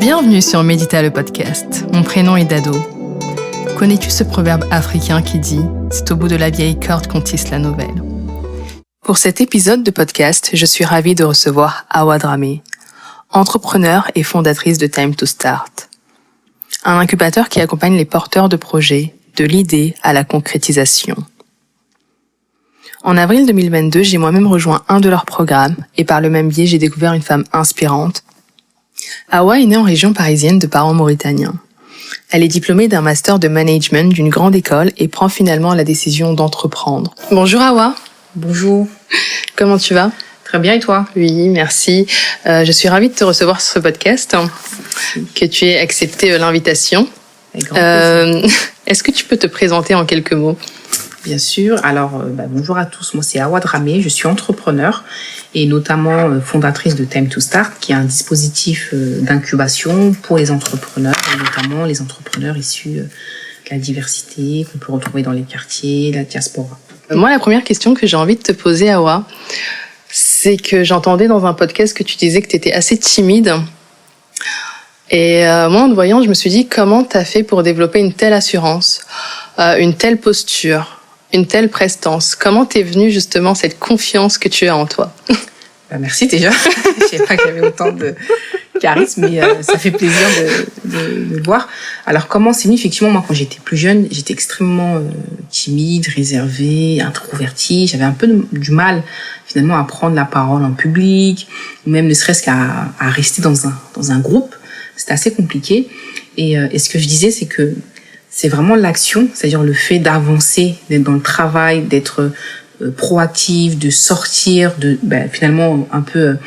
Bienvenue sur Médita le podcast. Mon prénom est Dado. Connais-tu ce proverbe africain qui dit « C'est au bout de la vieille corde qu'on tisse la nouvelle ». Pour cet épisode de podcast, je suis ravie de recevoir Hawa Dramé, entrepreneure et fondatrice de Time to Start, un incubateur qui accompagne les porteurs de projets, de l'idée à la concrétisation. En avril 2022, j'ai moi-même rejoint un de leurs programmes et par le même biais, j'ai découvert une femme inspirante. Hawa est née en région parisienne de parents mauritaniens. Elle est diplômée d'un master de management d'une grande école et prend finalement la décision d'entreprendre. Bonjour Hawa. Bonjour. Comment tu vas ? Très bien, et toi ? Oui, merci. Je suis ravie de te recevoir sur ce podcast, que tu aies accepté l'invitation. Avec grand plaisir. Est-ce que tu peux te présenter en quelques mots ? Bien sûr. Alors, bonjour à tous. Moi, c'est Hawa Dramé. Je suis entrepreneur et notamment fondatrice de Time to Start, qui est un dispositif d'incubation pour les entrepreneurs, et notamment les entrepreneurs issus de la diversité qu'on peut retrouver dans les quartiers, la diaspora. Moi, la première question que j'ai envie de te poser, Hawa, c'est que j'entendais dans un podcast que tu disais que tu étais assez timide. Et moi, en te voyant, je me suis dit, comment tu as fait pour développer une telle assurance, une telle posture, une telle prestance ? Comment t'es venue justement cette confiance que tu as en toi ? Merci déjà. Je savais pas qu'il y avait autant de charisme, mais ça fait plaisir de voir. Alors, comment c'est venu ? Effectivement, moi, quand j'étais plus jeune, j'étais extrêmement timide, réservée, introvertie. J'avais un peu du mal, finalement, à prendre la parole en public, ou même ne serait-ce qu'à rester dans un groupe. C'était assez compliqué. Et ce que je disais, c'est que c'est vraiment l'action, c'est-à-dire le fait d'avancer, d'être dans le travail, d'être proactif, de sortir, finalement un peu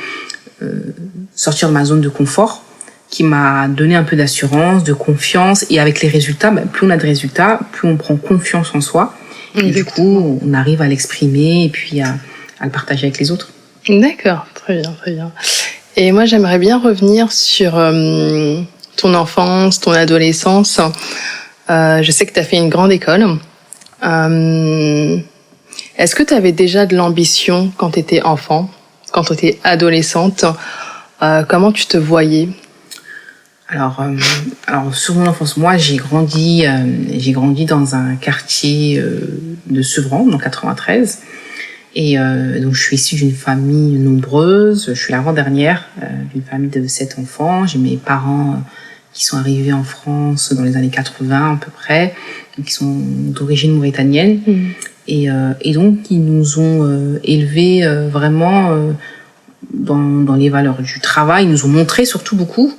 sortir de ma zone de confort, qui m'a donné un peu d'assurance, de confiance. Et avec les résultats, plus on a de résultats, plus on prend confiance en soi. Et du coup, on arrive à l'exprimer et puis à le partager avec les autres. D'accord, très bien, très bien. Et moi, j'aimerais bien revenir sur ton enfance, ton adolescence. Je sais que tu as fait une grande école. Est-ce que tu avais déjà de l'ambition quand tu étais enfant, quand tu étais adolescente ? Comment tu te voyais ? Alors sur mon enfance, moi j'ai grandi dans un quartier de Sevran, dans 93. Et donc je suis issue d'une famille nombreuse. Je suis l'avant-dernière d'une famille de 7 enfants. J'ai mes parents qui sont arrivés en France dans les années 80 à peu près, qui sont d'origine mauritanienne. Et donc ils nous ont élevés vraiment dans les valeurs du travail. Ils nous ont montré surtout beaucoup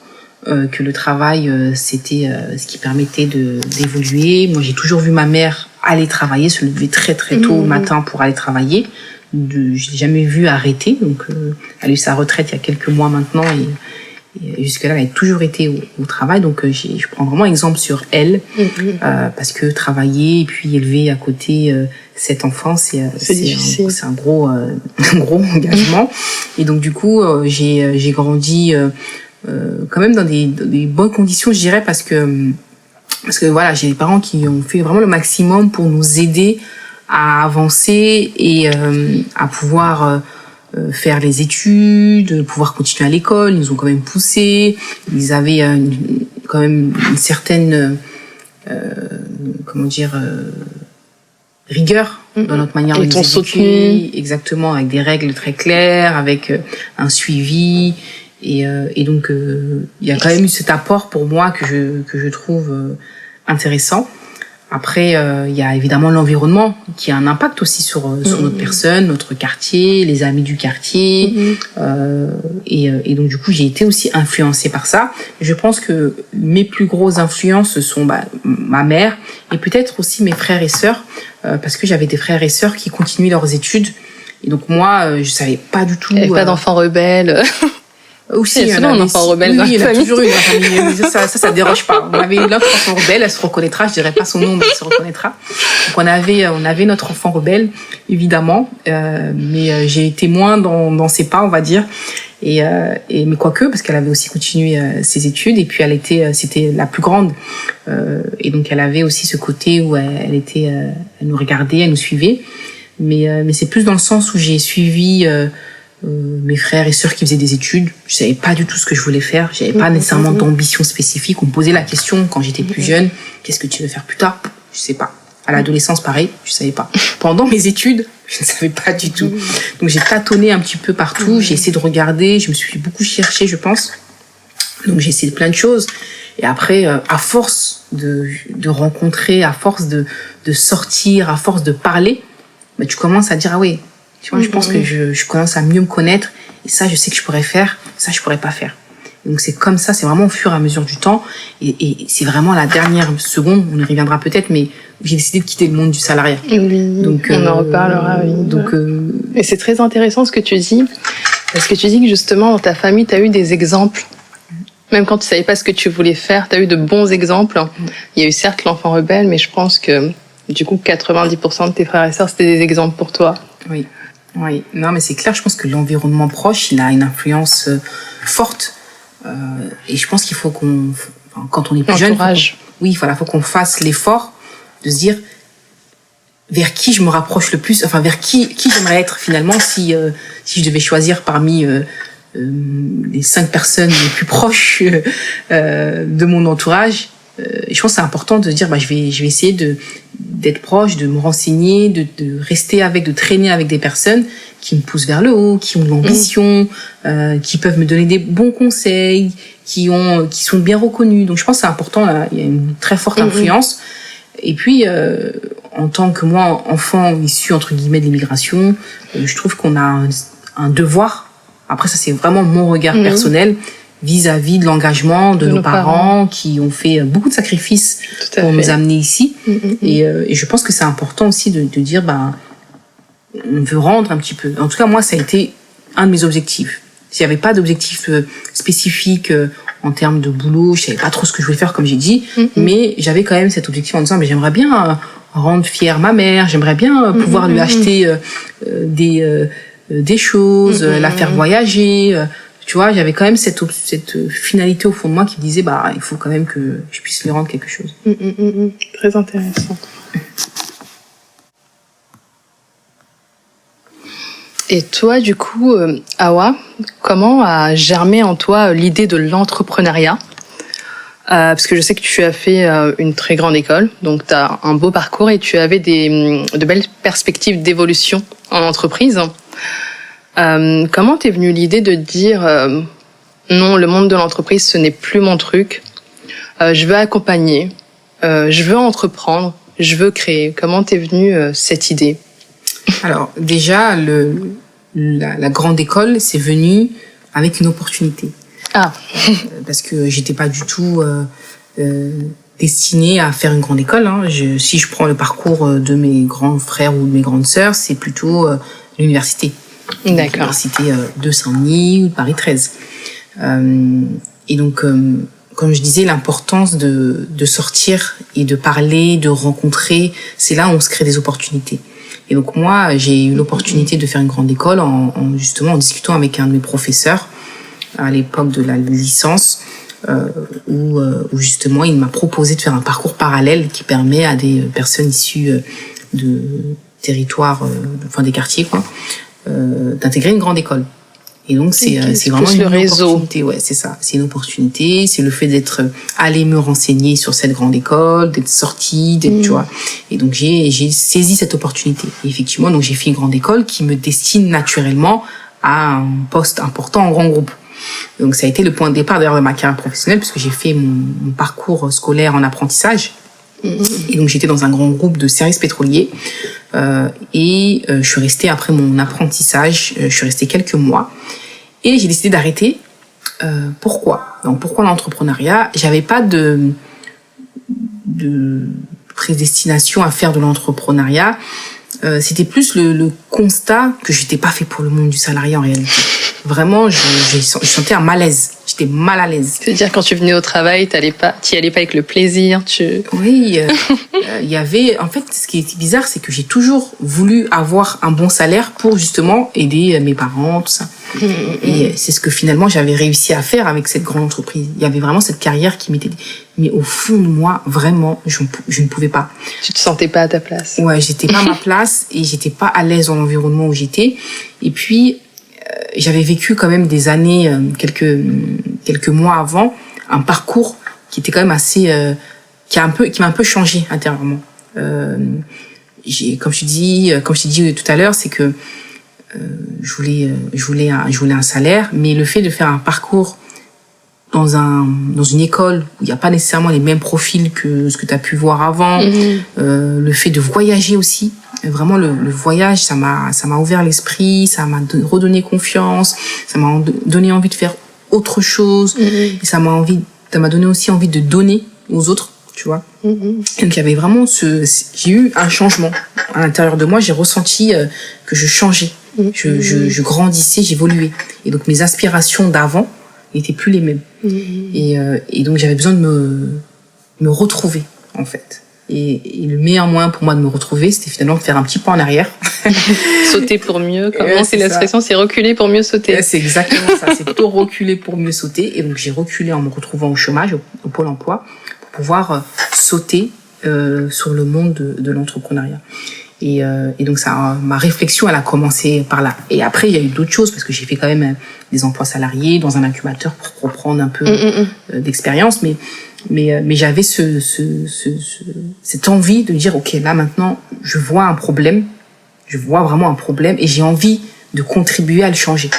que le travail c'était ce qui permettait d'évoluer. Moi j'ai toujours vu ma mère aller travailler, se lever très très tôt le matin pour aller travailler. Je l'ai jamais vu arrêter. Donc elle a eu sa retraite il y a quelques mois maintenant et jusque-là, elle a toujours été au travail. Donc, je prends vraiment exemple sur elle, parce que travailler et puis élever à côté 7 enfants, c'est difficile. C'est un gros engagement. Et donc, du coup, j'ai grandi quand même dans des bonnes conditions, je dirais, parce que voilà, j'ai des parents qui ont fait vraiment le maximum pour nous aider à avancer et à pouvoir faire les études, pouvoir continuer à l'école. Ils nous ont quand même poussés. Ils avaient quand même une certaine rigueur dans notre manière de nous éduquer. Exactement, avec des règles très claires, avec un suivi. Et donc il y a quand même eu cet apport pour moi que je trouve intéressant. Après, il y a évidemment l'environnement qui a un impact aussi sur notre personne, notre quartier, les amis du quartier. Et donc, du coup, j'ai été aussi influencée par ça. Je pense que mes plus grosses influences sont ma mère et peut-être aussi mes frères et sœurs, parce que j'avais des frères et sœurs qui continuaient leurs études. Et donc, moi, je savais pas du tout... Il n'y avait pas d'enfants rebelles. Aussi, il y a souvent un enfant rebelle dans la famille. Il y en a toujours une dans la famille. Ça déroge pas. On avait notre enfant rebelle, elle se reconnaîtra. Je dirais pas son nom, mais elle se reconnaîtra. Donc on avait notre enfant rebelle, évidemment. Mais j'ai été moins dans ses pas, on va dire. Mais quoique, parce qu'elle avait aussi continué ses études. Et puis c'était la plus grande. Et donc elle avait aussi ce côté où elle nous regardait, elle nous suivait. Mais c'est plus dans le sens où j'ai suivi mes frères et sœurs qui faisaient des études. Je savais pas du tout ce que je voulais faire. J'avais pas nécessairement d'ambition spécifique. On me posait la question quand j'étais plus jeune, qu'est-ce que tu veux faire plus tard? Je sais pas. À l'adolescence, pareil, je savais pas. Pendant mes études, je ne savais pas du tout. Donc j'ai tâtonné un petit peu partout. J'ai essayé de regarder. Je me suis beaucoup cherchée, je pense. Donc j'ai essayé plein de choses. Et après, à force de rencontrer, à force de sortir, à force de parler, bah, tu commences à dire, ah oui, tu vois, je pense que je commence à mieux me connaître. Et ça, je sais que je pourrais faire. Ça, je pourrais pas faire. Et donc c'est comme ça, c'est vraiment au fur et à mesure du temps. Et c'est vraiment la dernière seconde, on y reviendra peut-être, mais j'ai décidé de quitter le monde du salariat. Oui, donc, on en reparlera, oui. Donc, Et c'est très intéressant ce que tu dis, parce que tu dis que justement, dans ta famille, tu as eu des exemples. Même quand tu savais pas ce que tu voulais faire, tu as eu de bons exemples. Il y a eu certes l'enfant rebelle, mais je pense que du coup, 90% de tes frères et sœurs, c'était des exemples pour toi. Oui, oui. Non, mais c'est clair, je pense que l'environnement proche, il a une influence forte. Et je pense qu'il faut quand on est plus jeune, faut qu'on fasse l'effort de se dire vers qui je me rapproche le plus, enfin vers qui j'aimerais être finalement si je devais choisir parmi les 5 personnes les plus proches de mon entourage. Et je pense que c'est important de se dire je vais essayer d'être proche, de me renseigner, de rester de traîner avec des personnes qui me poussent vers le haut, qui ont de l'ambition, qui peuvent me donner des bons conseils, qui sont bien reconnus. Donc je pense que c'est important, là, il y a une très forte influence. Et puis en tant que moi, enfant issu entre guillemets de l'immigration, je trouve qu'on a un devoir. Après ça, c'est vraiment mon regard personnel vis-à-vis de l'engagement de nos parents qui ont fait beaucoup de sacrifices pour nous amener ici. Et je pense que c'est important aussi de dire, on veut rendre un petit peu. En tout cas, moi, ça a été un de mes objectifs. S'il n'y avait pas d'objectif spécifique en termes de boulot, je savais pas trop ce que je voulais faire, comme j'ai dit, mais j'avais quand même cet objectif en disant, j'aimerais bien rendre fière ma mère, j'aimerais bien pouvoir lui acheter des choses, la faire voyager. Tu vois, j'avais quand même cette finalité au fond de moi qui me disait, il faut quand même que je puisse lui rendre quelque chose. Très intéressant. Et toi, du coup, Awa, comment a germé en toi l'idée de l'entrepreneuriat ? Parce que je sais que tu as fait une très grande école, donc tu as un beau parcours et tu avais de belles perspectives d'évolution en entreprise. Comment t'es venue l'idée de dire non, le monde de l'entreprise, ce n'est plus mon truc, je veux accompagner, je veux entreprendre, je veux créer. Comment t'es venue cette idée ? Alors déjà, la grande école, c'est venu avec une opportunité. Parce que j'étais pas du tout destinée à faire une grande école. Si je prends le parcours de mes grands frères ou de mes grandes sœurs, c'est plutôt l'université. D'accord. L'université de Saint-Denis ou de Paris 13. Et donc, comme je disais, l'importance de sortir et de parler, de rencontrer, c'est là où on se crée des opportunités. Et donc moi, j'ai eu l'opportunité de faire une grande école justement en discutant avec un de mes professeurs à l'époque de la licence, où justement il m'a proposé de faire un parcours parallèle qui permet à des personnes issues de territoires, des quartiers, d'intégrer une grande école. Et donc c'est vraiment une opportunité. Ouais, c'est ça. C'est une opportunité. C'est le fait d'être allé me renseigner sur cette grande école, d'être sortie, tu vois. Et donc j'ai saisi cette opportunité. Et effectivement, donc j'ai fait une grande école qui me destine naturellement à un poste important en grand groupe. Donc ça a été le point de départ d'ailleurs de ma carrière professionnelle, puisque j'ai fait mon parcours scolaire en apprentissage. Et donc j'étais dans un grand groupe de services pétroliers. Je suis restée après mon apprentissage, je suis restée quelques mois et j'ai décidé d'arrêter. Pourquoi ? Donc pourquoi l'entrepreneuriat ? J'avais pas de prédestination à faire de l'entrepreneuriat. C'était plus le constat que j'étais pas fait pour le monde du salariat en réalité. Vraiment, je sentais un malaise. J'étais mal à l'aise. C'est-à-dire quand tu venais au travail, t'y allais pas avec le plaisir. Oui, il y avait. En fait, ce qui est bizarre, c'est que j'ai toujours voulu avoir un bon salaire pour justement aider mes parents, tout ça. Et c'est ce que finalement j'avais réussi à faire avec cette grande entreprise. Il y avait vraiment cette carrière qui m'était. Mais au fond de moi, vraiment, je ne pouvais pas. Tu te sentais pas à ta place. Ouais, j'étais pas à ma place et j'étais pas à l'aise dans l'environnement où j'étais. Et puis j'avais vécu quand même des années, quelques mois avant, un parcours qui était quand même assez, qui m'a un peu changé intérieurement. Comme je t'ai dit tout à l'heure, c'est que je voulais un salaire, mais le fait de faire un parcours dans une école où il n'y a pas nécessairement les mêmes profils que ce que tu as pu voir avant, le fait de voyager aussi, vraiment le voyage, ça m'a ouvert l'esprit, ça m'a redonné confiance, ça m'a donné envie de faire autre chose, et ça m'a donné aussi envie de donner aux autres, tu vois. Donc il y avait vraiment j'ai eu un changement à l'intérieur de moi, j'ai ressenti que je changeais, je grandissais, j'évoluais, et donc mes aspirations d'avant n'étaient plus les mêmes. Et donc j'avais besoin de me retrouver, en fait. Et le meilleur moyen pour moi de me retrouver, c'était finalement de faire un petit pas en arrière. Sauter pour mieux, c'est l'expression, c'est reculer pour mieux sauter. C'est exactement ça, c'est plutôt reculer pour mieux sauter. Et donc j'ai reculé en me retrouvant au chômage, au Pôle emploi, pour pouvoir sauter sur le monde de l'entrepreneuriat. Et donc ma réflexion, elle a commencé par là. Et après, il y a eu d'autres choses, parce que j'ai fait quand même des emplois salariés dans un incubateur pour reprendre un peu d'expérience. Mais j'avais cette envie de dire, ok, là maintenant, je vois vraiment un problème, et j'ai envie de contribuer à le changer.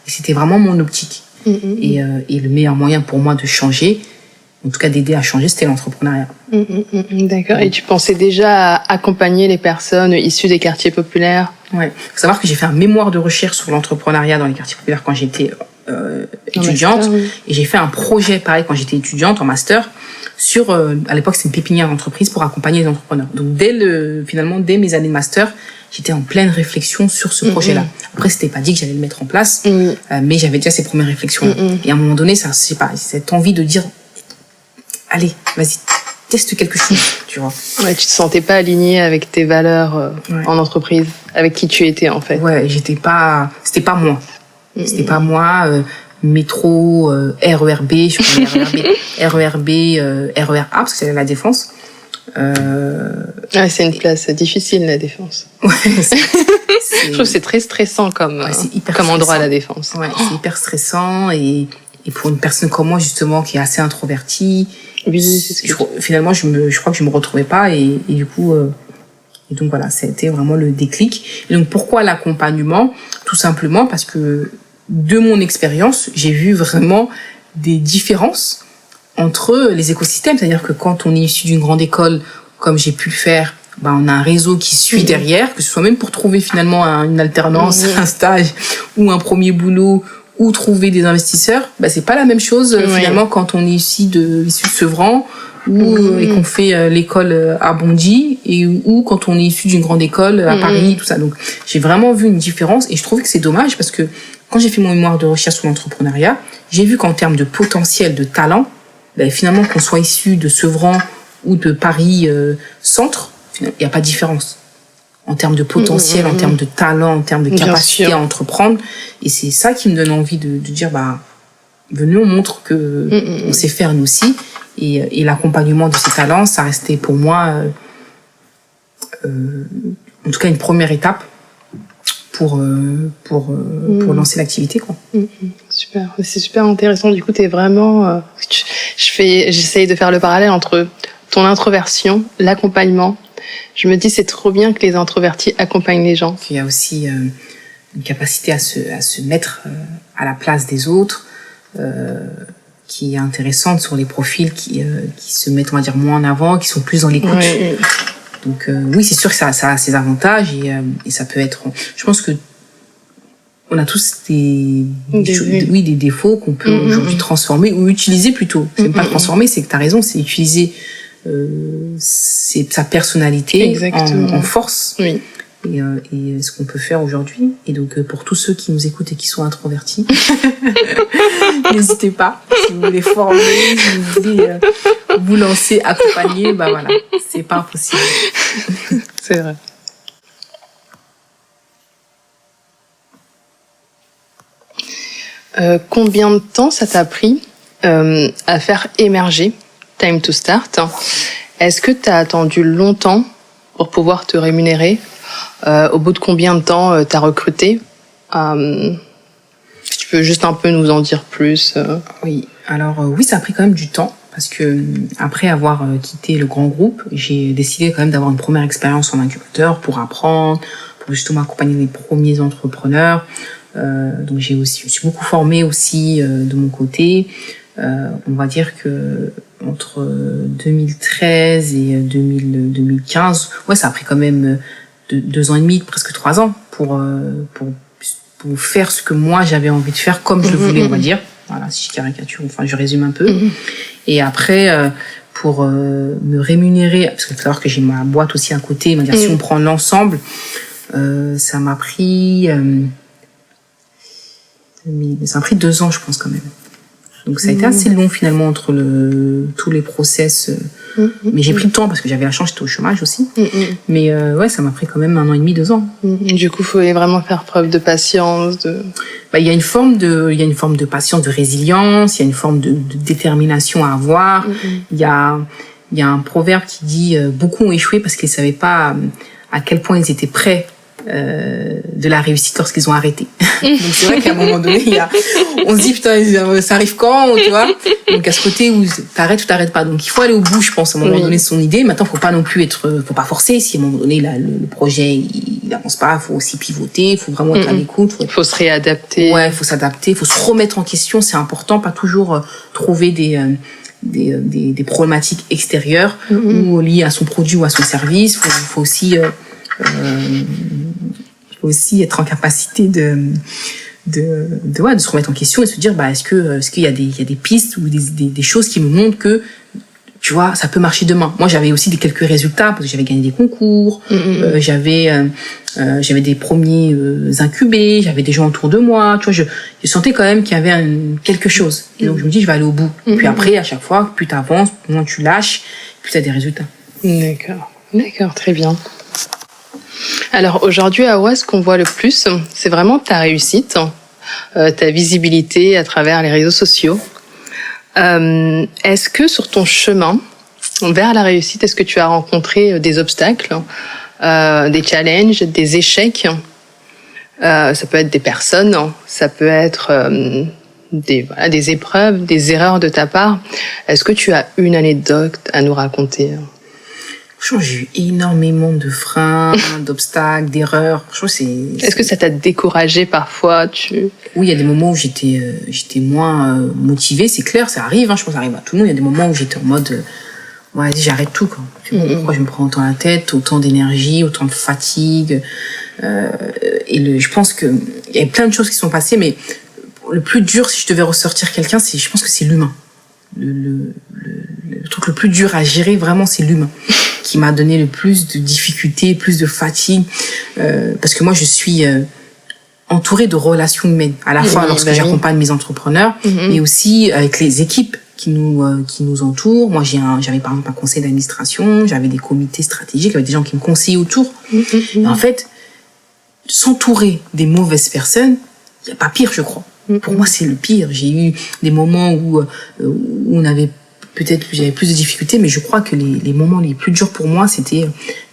Et c'était vraiment mon optique. Et le meilleur moyen pour moi de changer, en tout cas d'aider à changer, c'était l'entrepreneuriat. D'accord. Et tu pensais déjà à accompagner les personnes issues des quartiers populaires? Ouais. Faut savoir que j'ai fait un mémoire de recherche sur l'entrepreneuriat dans les quartiers populaires quand j'étais étudiante. Master, oui. Et j'ai fait un projet pareil quand j'étais étudiante en master sur, à l'époque c'était une pépinière d'entreprise pour accompagner les entrepreneurs. Donc dès mes années de master, j'étais en pleine réflexion sur ce projet-là. Après, c'était pas dit que j'allais le mettre en place, mais j'avais déjà ces premières réflexions-là. Et à un moment donné, c'est cette envie de dire, allez, vas-y, teste quelque chose, tu vois. Ouais, tu te sentais pas aligné avec tes valeurs en entreprise, avec qui tu étais en fait. Ouais, c'était pas moi. C'était pas moi, métro, RERB, je crois RERB, RERA, parce que c'est la Défense. C'est une place difficile, la Défense. Ouais, je trouve que c'est très stressant comme endroit, la Défense. Ouais, c'est hyper stressant, et pour une personne comme moi, justement, qui est assez introvertie, finalement, je crois que je me retrouvais pas, et du coup, et donc voilà, ça a été vraiment le déclic. Et donc pourquoi l'accompagnement? Tout simplement parce que de mon expérience, j'ai vu vraiment des différences entre les écosystèmes. C'est-à-dire que quand on est issu d'une grande école, comme j'ai pu le faire, on a un réseau qui suit derrière, que ce soit même pour trouver finalement une alternance, un stage ou un premier boulot, ou trouver des investisseurs. C'est pas la même chose finalement quand on est issu de Sevran, et qu'on fait l'école à Bondy, ou quand on est issu d'une grande école à Paris, tout ça. Donc j'ai vraiment vu une différence, et je trouvais que c'est dommage, parce que quand j'ai fait mon mémoire de recherche sur l'entrepreneuriat, j'ai vu qu'en termes de potentiel, de talent, finalement, qu'on soit issu de Sevran ou de Paris centre, il n'y a pas de différence en termes de potentiel, en termes de talent, en termes de capacité à entreprendre. Et c'est ça qui me donne envie de dire, venez, on montre que on sait faire nous aussi. Et l'accompagnement de ces talents, ça restait pour moi, en tout cas, une première étape pour lancer l'activité, quoi. Super, c'est super intéressant. Du coup, t'es vraiment, j'essaye de faire le parallèle entre ton introversion, l'accompagnement. Je me dis, c'est trop bien que les introvertis accompagnent les gens. Il y a aussi une capacité à se mettre à la place des autres, qui est intéressante sur les profils qui se mettent, on va dire, moins en avant, qui sont plus dans l'écoute. Ouais. Donc oui, c'est sûr que ça a ses avantages, et ça peut être... Je pense que on a tous des défauts qu'on peut aujourd'hui transformer, ou utiliser plutôt. C'est même pas transformer, c'est que tu as raison, c'est utiliser sa personnalité en force. Oui. Et ce qu'on peut faire aujourd'hui. Et donc pour tous ceux qui nous écoutent et qui sont introvertis, n'hésitez pas, si vous voulez former, si vous voulez vous lancer, accompagner, voilà, c'est pas impossible. C'est vrai. Combien de temps ça t'a pris à faire émerger Time to Start? Est-ce que tu as attendu longtemps pour pouvoir te rémunérer? Au bout de combien de temps t'as recruté? peux juste un peu nous en dire plus. Oui, alors oui, ça a pris quand même du temps. Parce que après avoir quitté le grand groupe, j'ai décidé quand même d'avoir une première expérience en incubateur pour apprendre, pour justement accompagner les premiers entrepreneurs. Donc je me suis beaucoup formée aussi de mon côté. On va dire que entre 2013 et 2015, ouais, ça a pris quand même 2 ans et demi, presque 3 ans pour faire ce que moi j'avais envie de faire comme je le voulais, on va dire. Voilà, si je caricature, enfin je résume un peu. Et après, pour me rémunérer, parce qu'il faut savoir que j'ai ma boîte aussi à côté, on va dire, si on prend l'ensemble, ça m'a pris 2 ans, je pense, quand même. Donc ça a été assez long finalement entre tous les process. Mais j'ai pris le temps parce que j'avais la chance, j'étais au chômage aussi. Mais ouais, ça m'a pris quand même 1 an et demi, 2 ans. Du coup, il faut vraiment faire preuve de patience. Il y a une forme de patience, de résilience, il y a une forme de détermination à avoir. Il y a un proverbe qui dit beaucoup ont échoué parce qu'ils savaient pas à quel point ils étaient prêts de la réussite lorsqu'ils ont arrêté. Donc c'est vrai qu'à un moment donné, on se dit putain, ça arrive quand, tu vois. Donc à ce côté où t'arrêtes ou t'arrêtes pas. Donc il faut aller au bout, je pense, à un moment donné de son idée. Maintenant, faut pas forcer. Si à un moment donné le projet il avance pas, faut aussi pivoter, faut vraiment être à l'écoute. Faut se réadapter. Ouais, faut s'adapter, faut se remettre en question, c'est important, pas toujours trouver des problématiques extérieures ou liées à son produit ou à son service. Faut aussi être en capacité de se remettre en question et se dire est-ce qu'il y a des pistes ou des choses qui me montrent que tu vois ça peut marcher demain. Moi j'avais aussi quelques résultats parce que j'avais gagné des concours, j'avais des premiers incubés, j'avais des gens autour de moi, tu vois, je sentais quand même qu'il y avait quelque chose et donc je me dis je vais aller au bout. Puis après à chaque fois plus t'avances, moins tu lâches, plus t'as des résultats. D'accord, très bien. Alors aujourd'hui, Awa, ce qu'on voit le plus, c'est vraiment ta réussite, ta visibilité à travers les réseaux sociaux. Est-ce que sur ton chemin vers la réussite, est-ce que tu as rencontré des obstacles, des challenges, des échecs? Ça peut être des personnes, ça peut être des épreuves, des erreurs de ta part. Est-ce que tu as une anecdote à nous raconter? Franchement, j'ai eu énormément de freins, d'obstacles, d'erreurs. Est-ce que ça t'a découragé parfois? Oui, il y a des moments où j'étais moins motivée, c'est clair, ça arrive, je pense que ça arrive à tout le monde. Il y a des moments où j'étais en mode, j'arrête tout, quoi. Pourquoi je me prends autant la tête, autant d'énergie, autant de fatigue. Je pense que il y a plein de choses qui sont passées, mais le plus dur, si je devais ressortir quelqu'un, je pense que c'est l'humain. Le truc le plus dur à gérer, vraiment, c'est l'humain qui m'a donné le plus de difficultés, plus de fatigue, parce que moi je suis entourée de relations humaines à la fois lorsque j'accompagne mes entrepreneurs, mais aussi avec les équipes qui nous entourent. Moi j'avais par exemple un conseil d'administration, j'avais des comités stratégiques avec des gens qui me conseillaient autour. Et en fait, s'entourer des mauvaises personnes, il n'y a pas pire, je crois. Pour moi, c'est le pire. J'ai eu des moments où j'avais plus de difficultés, mais je crois que les moments les plus durs pour moi, c'était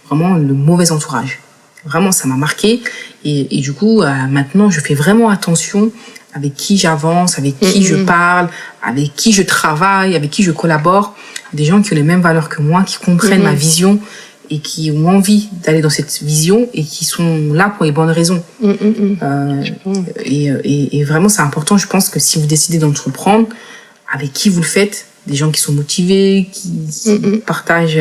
vraiment le mauvais entourage. Vraiment, ça m'a marqué. Et du coup, maintenant, je fais vraiment attention avec qui j'avance, avec qui je parle, avec qui je travaille, avec qui je collabore. Des gens qui ont les mêmes valeurs que moi, qui comprennent ma vision et qui ont envie d'aller dans cette vision et qui sont là pour les bonnes raisons. Et vraiment, c'est important. Je pense que si vous décidez d'entreprendre, avec qui vous le faites, des gens qui sont motivés, qui partagent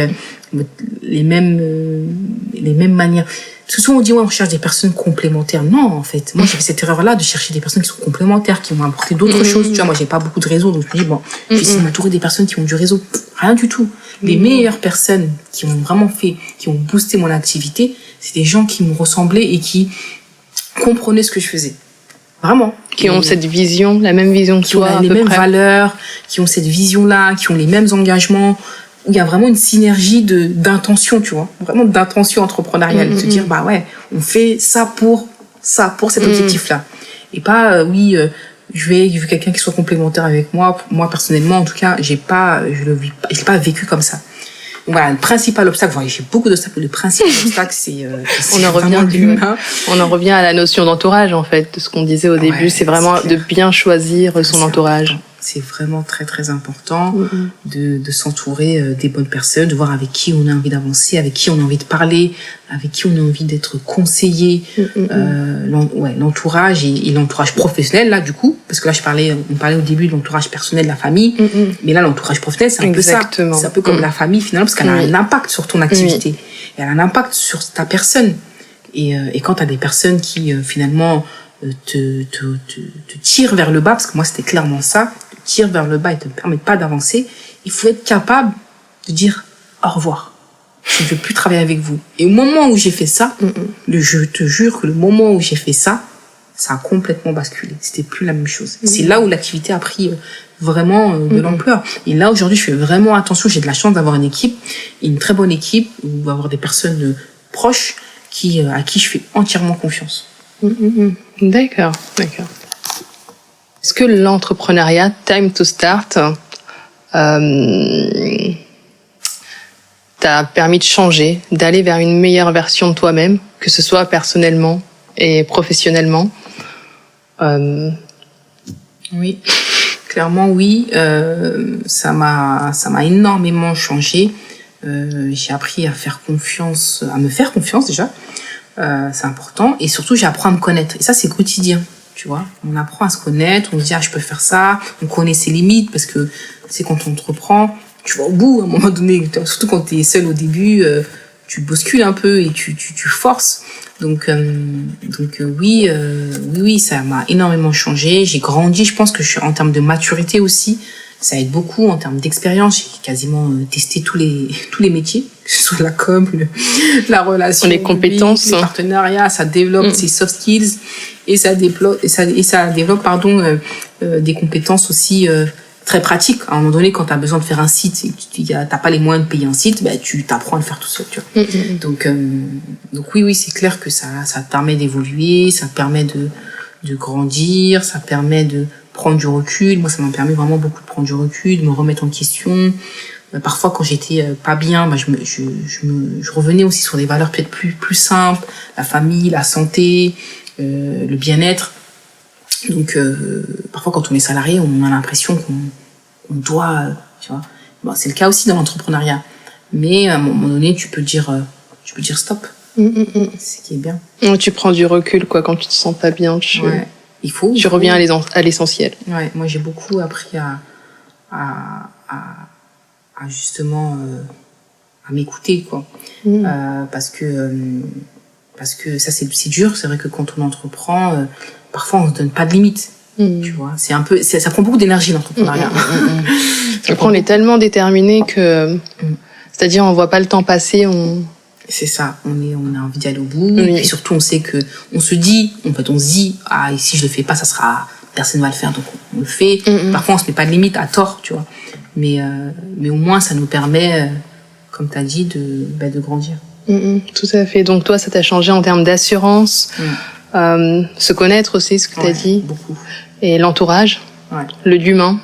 les mêmes manières. Parce que souvent on dit on cherche des personnes complémentaires. Non, en fait, moi j'ai fait cette erreur-là de chercher des personnes qui sont complémentaires, qui vont apporter d'autres choses. Tu vois, moi j'ai pas beaucoup de réseau, donc je me dis je vais essayer de m'entourer des personnes qui ont du réseau. Rien du tout. Les meilleures personnes qui ont vraiment qui ont boosté mon activité, c'est des gens qui me ressemblaient et qui comprenaient ce que je faisais. Vraiment. Qui ont cette vision, la même vision que toi, qui ont les mêmes valeurs, qui ont cette vision-là, qui ont les mêmes engagements, où il y a vraiment une synergie d'intention, tu vois, vraiment d'intention entrepreneuriale, de se dire on fait ça pour cet objectif-là, et pas je veux quelqu'un qui soit complémentaire avec moi. Moi personnellement, en tout cas, je l'ai pas vécu comme ça. voilà, le principal obstacle, j'ai beaucoup d'obstacles, le principal obstacle, c'est vraiment l'humain. On en revient à la notion d'entourage, en fait, de ce qu'on disait au début. C'est vraiment de bien choisir son entourage. Important. C'est vraiment très, très important de s'entourer des bonnes personnes, de voir avec qui on a envie d'avancer, avec qui on a envie de parler, avec qui on a envie d'être conseillé. L'entourage et l'entourage professionnel, là, du coup, parce que là, on parlait au début de l'entourage personnel de la famille, mais là, l'entourage professionnel, c'est un peu ça. C'est un peu comme la famille, finalement, parce qu'elle a un impact sur ton activité. Elle a un impact sur ta personne. Et quand tu as des personnes qui, finalement, te tirent vers le bas, parce que moi, c'était clairement ça, tire vers le bas et te permet pas d'avancer, il faut être capable de dire au revoir. Je ne veux plus travailler avec vous. Et au moment où j'ai fait ça, je te jure que le moment où j'ai fait ça, ça a complètement basculé. C'était plus la même chose. C'est là où l'activité a pris vraiment de l'ampleur. Et là, aujourd'hui, je fais vraiment attention. J'ai de la chance d'avoir une équipe, une très bonne équipe, ou d'avoir des personnes proches à qui je fais entièrement confiance. D'accord. Est-ce que l'entrepreneuriat Time to Start t'a permis de changer, d'aller vers une meilleure version de toi-même, que ce soit personnellement et professionnellement? Oui, clairement oui. Ça m'a énormément changé. J'ai appris à me faire confiance déjà. C'est important. Et surtout, j'apprends à me connaître. Et ça, c'est quotidien. Tu vois, on apprend à se connaître, on se dit je peux faire ça, on connaît ses limites parce que c'est quand on entreprend, tu vas au bout à un moment donné, surtout quand tu es seul au début, tu bouscules un peu et tu forces. Donc oui, ça m'a énormément changé, j'ai grandi, je pense que je suis en termes de maturité aussi, ça aide beaucoup en termes d'expérience, j'ai quasiment testé tous les métiers, que ce soit la com, la relation, les compétences, les partenariats, ça développe ses soft skills. Et ça développe des compétences aussi très pratiques. À un moment donné, quand tu as besoin de faire un site et que tu n'as pas les moyens de payer un site, tu t'apprends à le faire tout seul. Tu vois. Donc oui, c'est clair que ça te permet d'évoluer, ça te permet de grandir, ça te permet de prendre du recul. Moi, ça m'a permis vraiment beaucoup de prendre du recul, de me remettre en question. Parfois, quand j'étais pas bien, je revenais aussi sur des valeurs peut-être plus simples, la famille, la santé, le bien-être. Donc parfois quand on est salarié, on a l'impression qu'on doit, tu vois. Bon, c'est le cas aussi dans l'entrepreneuriat. Mais à un moment donné, tu peux dire stop. C'est ce qui est bien. Tu prends du recul quoi quand tu te sens pas bien. Tu reviens à l'essentiel. Ouais, moi j'ai beaucoup appris à justement à m'écouter quoi. Parce que ça c'est dur, c'est vrai que quand on entreprend parfois on se donne pas de limite. Tu vois, c'est un peu ça prend beaucoup d'énergie l'entrepreneuriat. Après on est tellement déterminé que c'est-à-dire on voit pas le temps passer, c'est ça, on a envie d'y aller au bout et puis surtout on sait que on se dit et si je le fais pas ça sera personne va le faire donc on le fait. Parfois on se met pas de limite à tort, tu vois. Mais au moins ça nous permet comme tu as dit de grandir. Tout à fait. Donc toi, ça t'a changé en termes d'assurance, se connaître aussi, ce que tu as dit. Beaucoup. Et l'entourage, l'humain.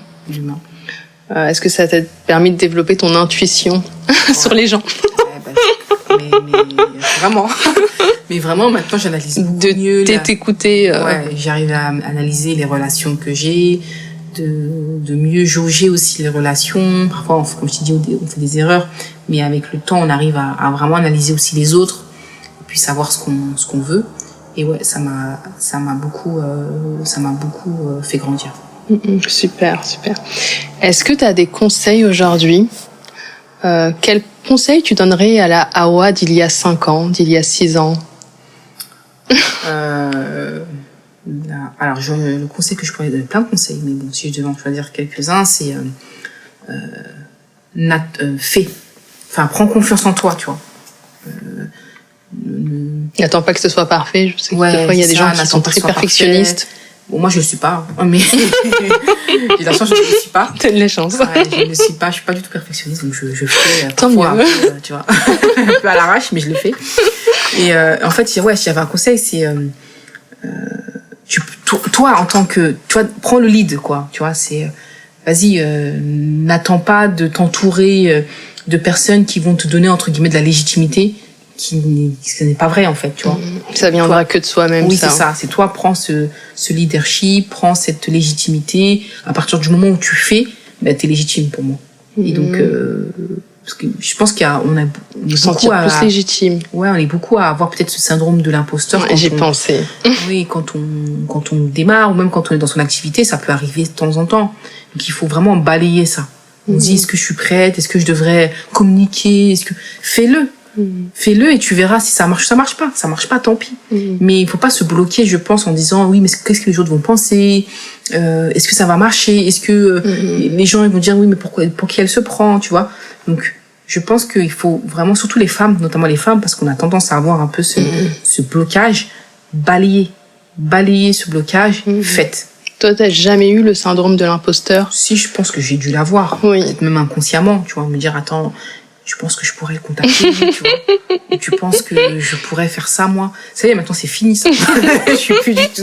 Est-ce que ça t'a permis de développer ton intuition sur les gens? Mais vraiment. Mais vraiment, maintenant, j'analyse beaucoup mieux. T'écouter. J'arrive à analyser les relations que j'ai, de mieux jauger aussi les relations. Parfois, comme je t'ai dit, on fait des erreurs, mais avec le temps, on arrive à vraiment analyser aussi les autres, et puis savoir ce qu'on veut. Et ouais, ça m'a beaucoup fait grandir. Super. Est-ce que tu as des conseils aujourd'hui? Quels conseils tu donnerais à la Awa d'il y a 5 ans, d'il y a 6 ans? Alors, le conseil que je pourrais donner, plein de conseils, mais bon, si je devais en choisir quelques-uns, c'est prends confiance en toi, tu vois. N'attends pas que ce soit parfait. Je sais que des fois, il y a des gens qui sont très perfectionnistes. Bon, moi, je le suis pas, mais j'ai la chance, je ne le suis pas. T'as de la chance. Je ne le suis pas, je suis pas du tout perfectionniste, donc je fais parfois un peu, tu vois, un peu à l'arrache, mais je le fais. Et en fait, si j'avais un conseil, c'est toi en tant que, tu vois, prends le lead, quoi. Tu vois, c'est vas-y, n'attends pas de t'entourer de personnes qui vont te donner, entre guillemets, de la légitimité, ce n'est pas vrai, en fait, tu vois. Ça viendra que de soi-même, oui, ça. Oui, c'est ça. C'est toi, prends ce leadership, prends cette légitimité. À partir du moment où tu fais, ben, t'es légitime pour moi. Et donc, parce que je pense on est beaucoup plus légitime. Ouais, on est beaucoup à avoir peut-être ce syndrome de l'imposteur. Ouais, j'ai pensé. Oui, quand on démarre, ou même quand on est dans son activité, ça peut arriver de temps en temps. Donc, il faut vraiment balayer ça. On dit, est-ce que je suis prête? Est-ce que je devrais communiquer? Fais-le. Fais-le et tu verras si ça marche. Ça marche pas, tant pis. Mais il faut pas se bloquer, je pense, en disant oui, mais qu'est-ce que les autres vont penser? Est-ce que ça va marcher? Est-ce que les gens ils vont dire oui, mais pour qui elle se prend, tu vois? Donc je pense qu'il faut vraiment, surtout les femmes, notamment les femmes, parce qu'on a tendance à avoir un peu ce blocage, balayer ce blocage, faites. Toi, t'as jamais eu le syndrome de l'imposteur? Si, je pense que j'ai dû l'avoir, peut-être même inconsciemment, tu vois, me dire attends. Je pense que je pourrais le contacter, tu vois. Ou tu penses que je pourrais faire ça, moi. Ça y est, maintenant, c'est fini, ça. Je suis plus du tout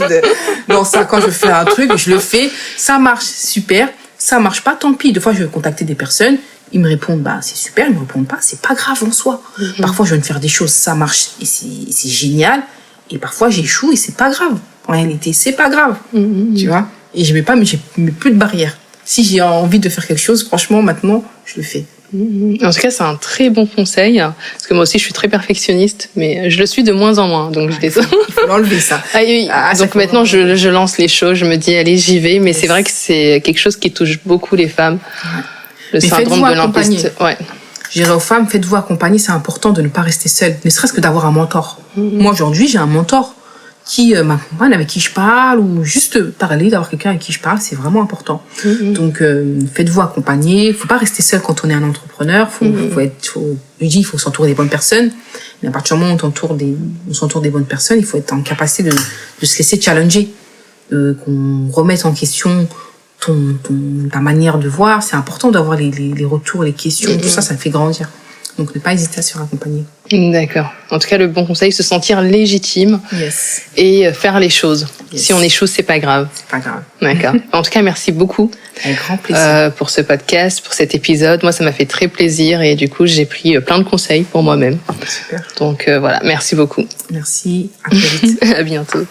dans ça. Quand je fais un truc, je le fais. Ça marche, super. Ça marche pas, tant pis. Des fois, je vais contacter des personnes. Ils me répondent, bah, c'est super. Ils me répondent pas. C'est pas grave en soi. Parfois, je viens de faire des choses, ça marche et c'est génial. Et parfois, j'échoue et c'est pas grave. En réalité, c'est pas grave. Tu vois. Et je mets plus de barrières. Si j'ai envie de faire quelque chose, franchement, maintenant, je le fais. En tout cas, c'est un très bon conseil, parce que moi aussi, je suis très perfectionniste, mais je le suis de moins en moins, donc il faut l'enlever, ça. Donc maintenant, je lance les choses, je me dis, allez, j'y vais, mais c'est vrai que c'est quelque chose qui touche beaucoup les femmes, le syndrome de l'imposteur. Ouais. Je dirais aux femmes, faites-vous accompagner, c'est important de ne pas rester seule, ne serait-ce que d'avoir un mentor. Moi, aujourd'hui, j'ai un mentor qui m'accompagne, avec qui je parle, ou juste parler, d'avoir quelqu'un avec qui je parle, c'est vraiment important. Donc, faites-vous accompagner. Faut pas rester seul quand on est un entrepreneur. Il faut s'entourer des bonnes personnes. Mais à partir du moment où on s'entoure des bonnes personnes, il faut être en capacité de se laisser challenger, qu'on remette en question ta manière de voir. C'est important d'avoir les retours, les questions, tout ça, ça fait grandir. Donc, ne pas hésiter à se faire accompagner. D'accord. En tout cas, le bon conseil, se sentir légitime et faire les choses. Si on échoue, c'est pas grave. C'est pas grave. D'accord. En tout cas, merci beaucoup. Avec grand plaisir. Pour ce podcast, pour cet épisode. Moi, ça m'a fait très plaisir et du coup, j'ai pris plein de conseils pour moi-même. Super. Donc voilà, merci beaucoup. Merci. À très vite. À bientôt.